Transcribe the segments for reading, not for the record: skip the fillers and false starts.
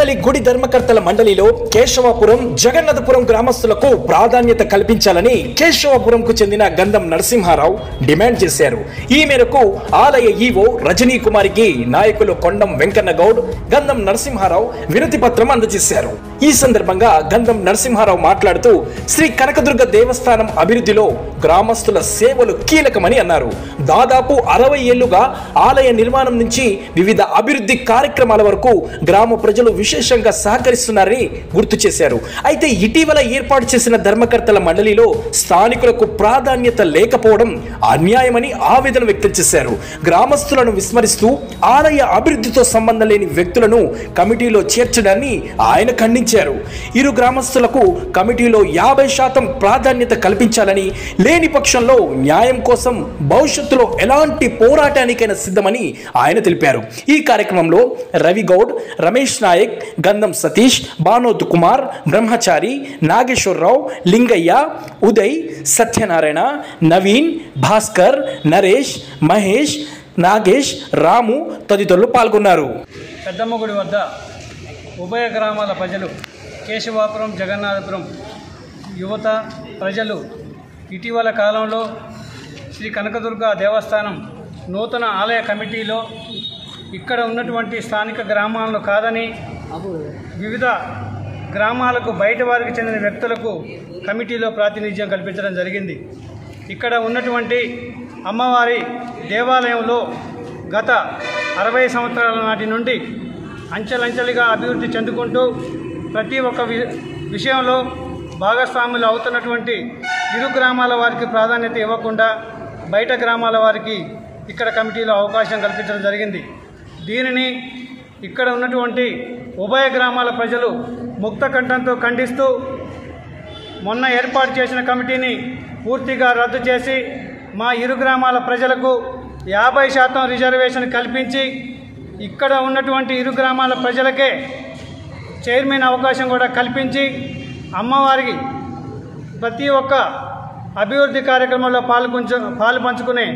ఇటీవలి గుడి ధర్మకర్తల మండలిలో కేశవాపురం జగన్నాథపురం గ్రామస్తులకు ప్రాధాన్యత కల్పించాలని కేశవాపురంకు చెందిన గంధం నరసింహారావు డిమాండ్ చేశారు. ఈ మేరకు ఆలయ ఈవో రజనీ కుమారికి నాయకులు కొండం వెంకన్న గౌడ్, గంధం నరసింహారావు వినతి పత్రం అందజేశారు. ఈ సందర్భంగా గంధం నరసింహారావు మాట్లాడుతూ శ్రీ కనకదుర్గ దేవస్థానం అభివృద్ధిలో గ్రామస్తుల సేవలు కీలకమని అన్నారు. దాదాపు 60 ఏళ్లుగా ఆలయ నిర్మాణం నుంచి వివిధ అభివృద్ధి కార్యక్రమాల వరకు గ్రామ ప్రజలు విశేషంగా సహకరిస్తున్నారని గుర్తు చేశారు. అయితే ఇటీవల ఏర్పాటు చేసిన ధర్మకర్తల మండలిలో స్థానికులకు ప్రాధాన్యత లేకపోవడం అన్యాయమని ఆవేదన వ్యక్తం చేశారు. గ్రామస్తులను విస్మరిస్తూ ఆలయ అభివృద్ధితో సంబంధం లేని వ్యక్తులను కమిటీలో చేర్చడాన్ని ఆయన ఖండించారు. ఇరు గ్రామస్తులకు కమిటీలో 50% ప్రాధాన్యత కల్పించాలని, లేని పక్షంలో న్యాయం కోసం భవిష్యత్తులో ఎలాంటి పోరాటానికైనా సిద్ధమని ఆయన తెలిపారు. ఈ కార్యక్రమంలో రవి గౌడ్, రమేష్ నాయక్, గంధం సతీష్, బానోత్ కుమార్, బ్రహ్మచారి, నాగేశ్వరరావు, లింగయ్య, ఉదయ్, సత్యనారాయణ, నవీన్, భాస్కర్, నరేష్, మహేష్, నాగేష్, రాము తదితరులు పాల్గొన్నారు. పెద్దమ్మగుడి వద్ద ఉభయ గ్రామాల ప్రజలు, కేశవాపురం, జగన్నాథపురం యువత ప్రజలు ఇటీవల కాలంలో శ్రీ కనకదుర్గ దేవస్థానం నూతన ఆలయ కమిటీలో ఇక్కడ ఉన్నటువంటి స్థానిక గ్రామాలను కాదని వివిధ గ్రామాలకు బయట వారికి చెందిన వ్యక్తులకు కమిటీలో ప్రాతినిధ్యం కల్పించడం జరిగింది. ఇక్కడ ఉన్నటువంటి అమ్మవారి దేవాలయంలో గత 60 సంవత్సరాల నాటి నుండి అంచెలంచెలుగా అభివృద్ధి చెందుకుంటూ ప్రతి ఒక్క విషయంలో భాగస్వాములు అవుతున్నటువంటి ఇరు గ్రామాల వారికి ప్రాధాన్యత ఇవ్వకుండా బయట గ్రామాల వారికి ఇక్కడ కమిటీలో అవకాశం కల్పించడం జరిగింది. దీనిని ఇక్కడ ఉన్నటువంటి ఉభయ గ్రామాల ప్రజలు ముక్త కంఠంతో ఖండిస్తూ మొన్న ఏర్పాటు చేసిన కమిటీని పూర్తిగా రద్దు చేసి మా ఇరు గ్రామాల ప్రజలకు 50% రిజర్వేషన్ కల్పించి ఇక్కడ ఉన్నటువంటి ఇరు గ్రామాల ప్రజలకే చైర్మన్ అవకాశం కూడా కల్పించి అమ్మవారికి ప్రతి ఒక్క అభివృద్ధి కార్యక్రమంలో పాలు పంచుకునే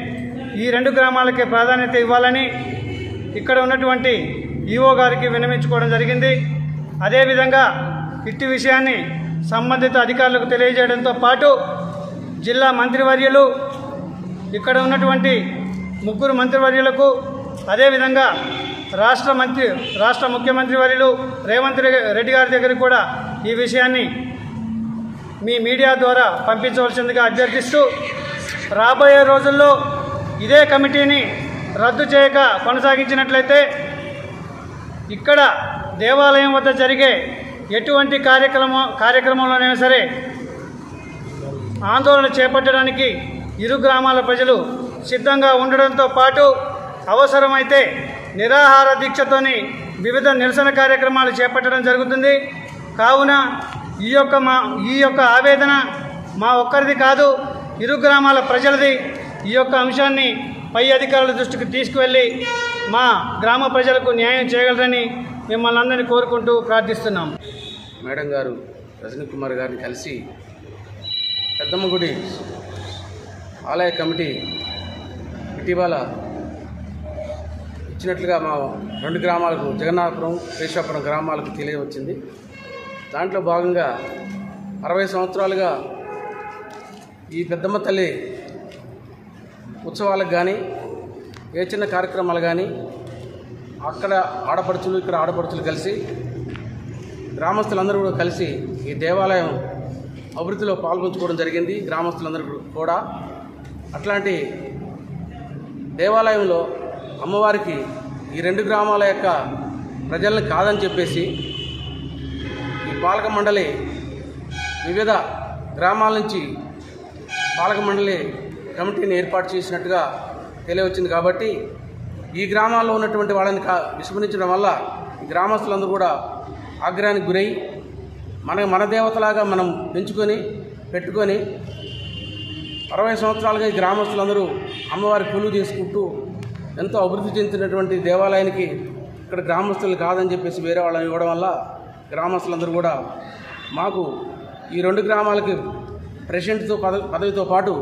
ఈ 2 గ్రామాలకే ప్రాధాన్యత ఇవ్వాలని ఇక్కడ ఉన్నటువంటి ఈవో గారికి విన్నవించుకోవడం జరిగింది. అదేవిధంగా ఇట్టి విషయాన్ని సంబంధిత అధికారులకు తెలియజేయడంతో పాటు జిల్లా మంత్రివర్యులు, ఇక్కడ ఉన్నటువంటి 3 మంత్రివర్యులకు, అదేవిధంగా రాష్ట్ర ముఖ్యమంత్రి వర్యులు రేవంత్ రెడ్డి గారి దగ్గర కూడా ఈ విషయాన్ని మీ మీడియా ద్వారా పంపించవలసిందిగా అభ్యర్థిస్తూ రాబోయే రోజుల్లో ఇదే కమిటీని రద్దు చేయక కొనసాగించినట్లయితే ఇక్కడ దేవాలయం వద్ద జరిగే ఎటువంటి కార్యక్రమంలోనైనా సరే ఆందోళన చేపట్టడానికి ఇరు గ్రామాల ప్రజలు సిద్ధంగా ఉండడంతో పాటు అవసరమైతే నిరాహార దీక్షతోని వివిధ నిరసన కార్యక్రమాలు చేపట్టడం జరుగుతుంది. కావున ఈ యొక్క ఆవేదన మా ఒక్కరిది కాదు, ఇరు గ్రామాల ప్రజలది. ఈ యొక్క అంశాన్ని పై అధికారుల దృష్టికి తీసుకువెళ్ళి మా గ్రామ ప్రజలకు న్యాయం చేయగలరని మిమ్మల్ని అందరినీ కోరుకుంటూ ప్రార్థిస్తున్నాం. మేడం గారు రజనీ కుమార్ గారిని కలిసి పెద్దమ్మగుడి ఆలయ కమిటీ ఇటీవల ఇచ్చినట్లుగా మా 2 గ్రామాలకు, జగన్నాథపురం, కేశవాపురం గ్రామాలకు తెలియవచ్చింది. దాంట్లో భాగంగా 60 సంవత్సరాలుగా ఈ పెద్దమ్మ తల్లి ఉత్సవాలకు కానీ, ఏ చిన్న కార్యక్రమాలు కానీ అక్కడ ఆడపడుచులు, ఇక్కడ ఆడపడుచులు కలిసి, గ్రామస్తులందరూ కూడా కలిసి ఈ దేవాలయం అభివృద్ధిలో పాల్గొంచుకోవడం జరిగింది. గ్రామస్తులందరూ కూడా అట్లాంటి దేవాలయంలో అమ్మవారికి ఈ 2 గ్రామాల యొక్క ప్రజల్ని కాదని చెప్పేసి ఈ పాలక మండలి వివిధ గ్రామాల నుంచి పాలక మండలి కమిటీని ఏర్పాటు చేసినట్టుగా తెలియవచ్చింది. కాబట్టి ఈ గ్రామాల్లో ఉన్నటువంటి వాళ్ళని విస్మరించడం వల్ల ఈ గ్రామస్తులందరూ కూడా ఆగ్రహానికి గురై మన దేవతలాగా మనం పెట్టుకొని 60 సంవత్సరాలుగా ఈ గ్రామస్తులందరూ అమ్మవారి కొలువు చేసుకుంటూ ఎంతో అభివృద్ధి చెందుతున్నటువంటి దేవాలయానికి ఇక్కడ గ్రామస్తులు కాదని చెప్పేసి వేరే వాళ్ళని ఇవ్వడం వల్ల గ్రామస్తులందరూ కూడా మాకు ఈ 2 గ్రామాలకి ప్రెసిడెంట్తో పదవితో పాటు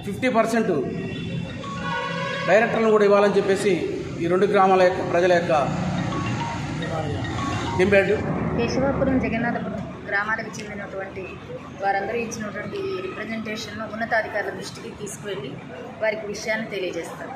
50% డైరెక్టర్లను కూడా ఇవ్వాలని చెప్పేసి ఈ 2 గ్రామాల యొక్క ప్రజల యొక్క డిమాండ్ కేశవాపురం జగన్నాథపురం గ్రామాలకు చెందినటువంటి వారందరూ ఇచ్చినటువంటి రిప్రజెంటేషన్ను ఉన్నతాధికారుల దృష్టికి తీసుకువెళ్ళి వారికి విషయాన్ని తెలియజేస్తారు.